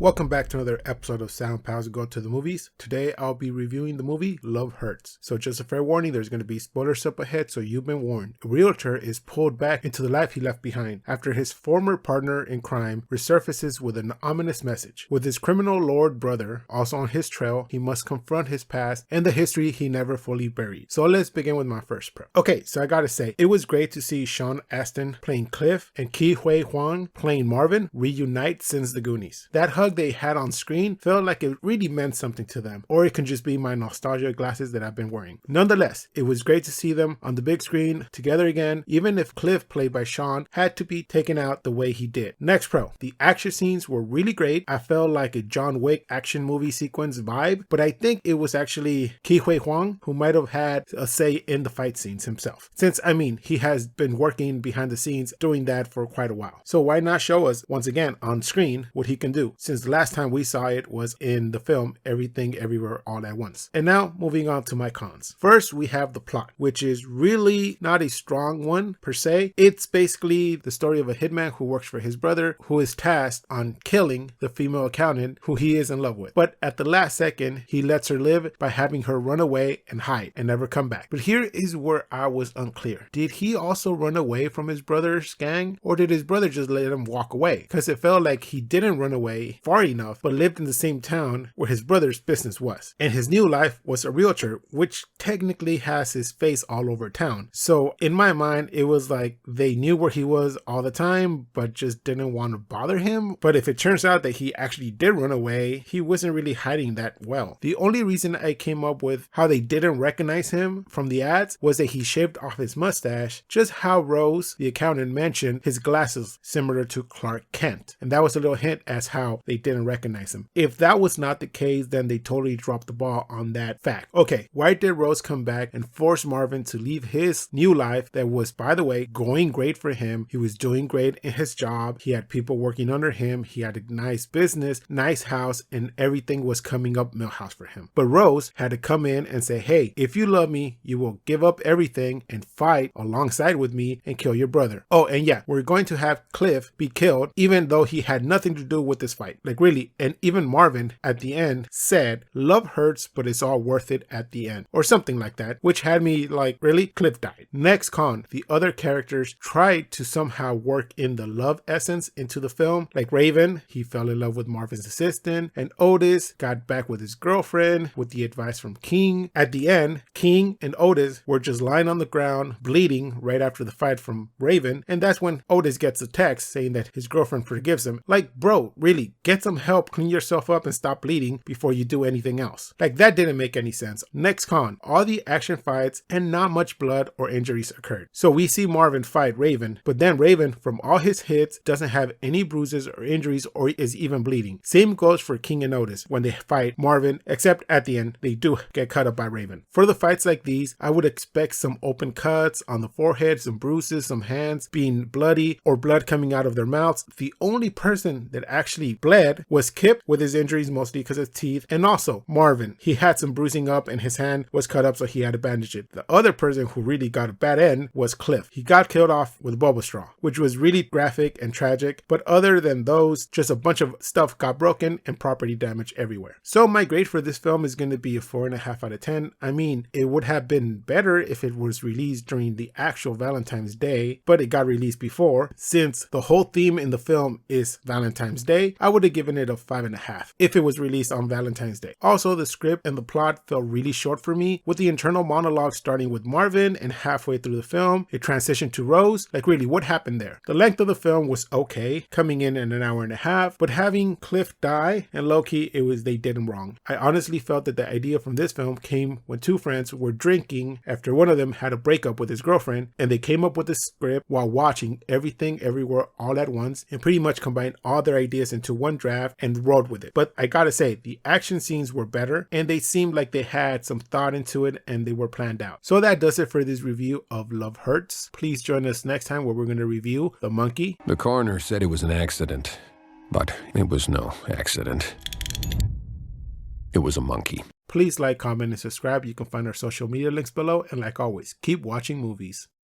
Welcome back to another episode of Sound Pals Go to the Movies. Today I'll be reviewing the movie Love Hurts. So just a fair warning, there's going to be spoilers up ahead, so you've been warned. A realtor is pulled back into the life he left behind after his former partner in crime resurfaces with an ominous message. With his criminal lord brother also on his trail, he must confront his past and the history he never fully buried. So let's begin with my first pro. Okay, so I gotta say, it was great to see Sean Astin playing Cliff and Ke Huy Quan playing Marvin reunite since the Goonies. That hug they had on screen felt like it really meant something to them, or it can just be my nostalgia glasses that I've been wearing. Nonetheless, it was great to see them on the big screen together again, even if Cliff, played by Sean, had to be taken out the way he did. Next pro, the action scenes were really great. I felt like a John Wick action movie sequence vibe, but I think it was actually Ke Huy Quan who might have had a say in the fight scenes himself, since he has been working behind the scenes doing that for quite a while. So why not show us once again on screen what he can do, since the last time we saw it was in the film Everything Everywhere All at Once. And now moving on to my cons. First, we have the plot, which is really not a strong one per se. It's basically the story of a hitman who works for his brother, who is tasked on killing the female accountant who he is in love with. But at the last second, he lets her live by having her run away and hide and never come back. But here is where I was unclear. Did he also run away from his brother's gang, or did his brother just let him walk away? Because it felt like he didn't run away far enough, but lived in the same town where his brother's business was. And his new life was a realtor, which technically has his face all over town. So in my mind, it was like they knew where he was all the time, but just didn't want to bother him. But if it turns out that he actually did run away, he wasn't really hiding that well. The only reason I came up with how they didn't recognize him from the ads was that he shaved off his mustache, just how Rose, the accountant, mentioned his glasses similar to Clark Kent. And that was a little hint as how they didn't recognize him. If that was not the case, then they totally dropped the ball on that fact. Okay, why did Rose come back and force Marvin to leave his new life that was, by the way, going great for him? He was doing great in his job. He had people working under him. He had a nice business, nice house, and everything was coming up Millhouse for him. But Rose had to come in and say, hey, if you love me, you will give up everything and fight alongside with me and kill your brother. Oh, and yeah, we're going to have Cliff be killed, even though he had nothing to do with this fight. Like really, and even Marvin at the end said, love hurts, but it's all worth it at the end, or something like that, which had me like, really? Cliff died. Next con, the other characters tried to somehow work in the love essence into the film. Like Raven, he fell in love with Marvin's assistant, and Otis got back with his girlfriend with the advice from King. At the end, King and Otis were just lying on the ground, bleeding right after the fight from Raven, and that's when Otis gets a text saying that his girlfriend forgives him. Like, bro, really, get some help, clean yourself up and stop bleeding before you do anything else. Like, that didn't make any sense. Next con, all the action fights and not much blood or injuries occurred. So we see Marvin fight Raven, but then Raven, from all his hits, doesn't have any bruises or injuries or is even bleeding. Same goes for King and Otis when they fight Marvin, except at the end, they do get cut up by Raven. For the fights like these, I would expect some open cuts on the forehead, some bruises, some hands being bloody or blood coming out of their mouths. The only person that actually bled was Kip with his injuries, mostly because of teeth, and also Marvin. He had some bruising up and his hand was cut up, so he had to bandage it. The other person who really got a bad end was Cliff. He got killed off with a bubble straw, which was really graphic and tragic, but other than those, just a bunch of stuff got broken and property damage everywhere. So my grade for this film is going to be a 4.5 out of 10. I mean, it would have been better if it was released during the actual Valentine's Day, but it got released before. Since the whole theme in the film is Valentine's Day, I would have given it a 5.5 if it was released on Valentine's Day. Also, the script and the plot felt really short for me, with the internal monologue starting with Marvin and halfway through the film, it transitioned to Rose. Like really, what happened there? The length of the film was okay, coming in at an hour and a half, but having Cliff die, and low-key, they did him wrong. I honestly felt that the idea from this film came when two friends were drinking after one of them had a breakup with his girlfriend, and they came up with a script while watching Everything Everywhere All at Once and pretty much combined all their ideas into one draft and rode with it. But I gotta say, the action scenes were better and they seemed like they had some thought into it and they were planned out. So that does it for this review of Love Hurts. Please join us next time where we're going to review The Monkey. The coroner said it was an accident, but it was no accident. It was a monkey. Please like, comment, and subscribe. You can find our social media links below. And like always, keep watching movies.